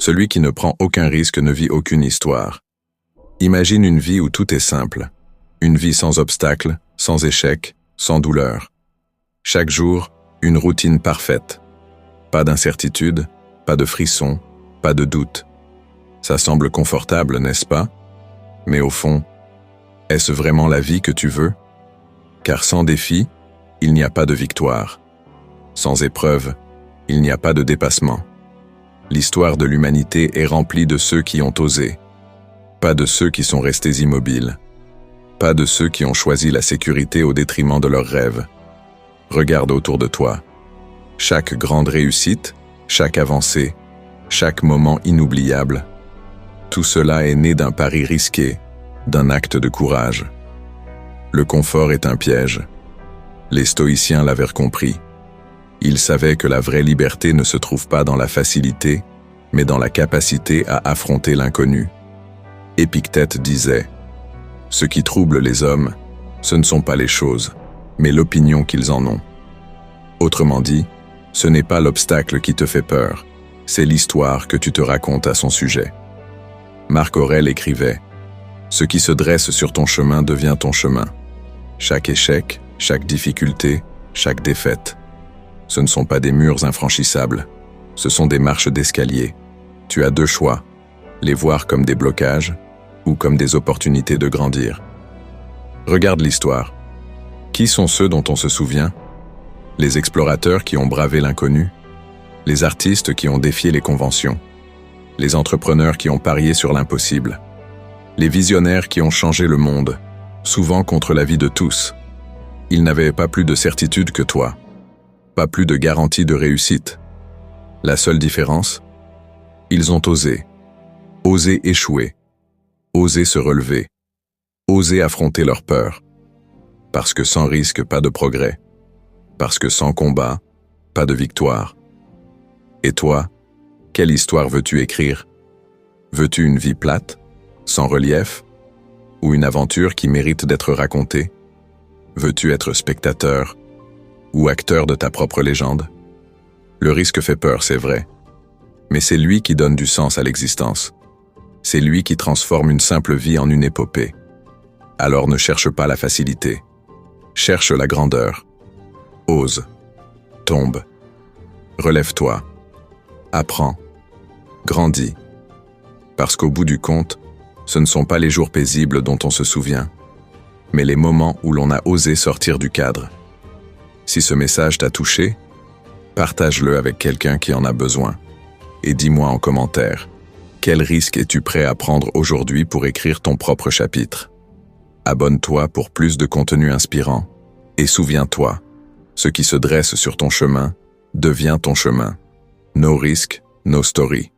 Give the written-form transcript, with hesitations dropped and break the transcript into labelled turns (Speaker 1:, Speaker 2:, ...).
Speaker 1: Celui qui ne prend aucun risque ne vit aucune histoire. Imagine une vie où tout est simple. Une vie sans obstacles, sans échecs, sans douleur. Chaque jour, une routine parfaite. Pas d'incertitude, pas de frissons, pas de doute. Ça semble confortable, n'est-ce pas? Mais au fond, est-ce vraiment la vie que tu veux? Car sans défi, il n'y a pas de victoire. Sans épreuve, il n'y a pas de dépassement. L'histoire de l'humanité est remplie de ceux qui ont osé. Pas de ceux qui sont restés immobiles. Pas de ceux qui ont choisi la sécurité au détriment de leurs rêves. Regarde autour de toi. Chaque grande réussite, chaque avancée, chaque moment inoubliable, tout cela est né d'un pari risqué, d'un acte de courage. Le confort est un piège. Les stoïciens l'avaient compris. Ils savaient que la vraie liberté ne se trouve pas dans la facilité, mais dans la capacité à affronter l'inconnu. Épictète disait « Ce qui trouble les hommes, ce ne sont pas les choses, mais l'opinion qu'ils en ont. » Autrement dit, ce n'est pas l'obstacle qui te fait peur, c'est l'histoire que tu te racontes à son sujet. Marc Aurèle écrivait « Ce qui se dresse sur ton chemin devient ton chemin. Chaque échec, chaque difficulté, chaque défaite. Ce ne sont pas des murs infranchissables, ce sont des marches d'escalier. Tu as deux choix, les voir comme des blocages ou comme des opportunités de grandir. Regarde l'histoire. Qui sont ceux dont on se souvient? Les explorateurs qui ont bravé l'inconnu, les artistes qui ont défié les conventions, les entrepreneurs qui ont parié sur l'impossible, les visionnaires qui ont changé le monde, souvent contre l'avis de tous. Ils n'avaient pas plus de certitude que toi, pas plus de garantie de réussite. La seule différence? Ils ont osé échouer, osé se relever, osé affronter leur peur. Parce que sans risque, pas de progrès. Parce que sans combat, pas de victoire. Et toi, quelle histoire veux-tu écrire? Veux-tu une vie plate, sans relief, ou une aventure qui mérite d'être racontée? Veux-tu être spectateur ou acteur de ta propre légende? Le risque fait peur, c'est vrai, mais c'est lui qui donne du sens à l'existence. C'est lui qui transforme une simple vie en une épopée. Alors ne cherche pas la facilité, cherche la grandeur. Ose, tombe, relève-toi, apprends, grandis. Parce qu'au bout du compte, ce ne sont pas les jours paisibles dont on se souvient, mais les moments où l'on a osé sortir du cadre. Si ce message t'a touché, partage-le avec quelqu'un qui en a besoin. Et dis-moi en commentaire, quel risque es-tu prêt à prendre aujourd'hui pour écrire ton propre chapitre? Abonne-toi pour plus de contenu inspirant. Et souviens-toi, ce qui se dresse sur ton chemin devient ton chemin. No risk, no story.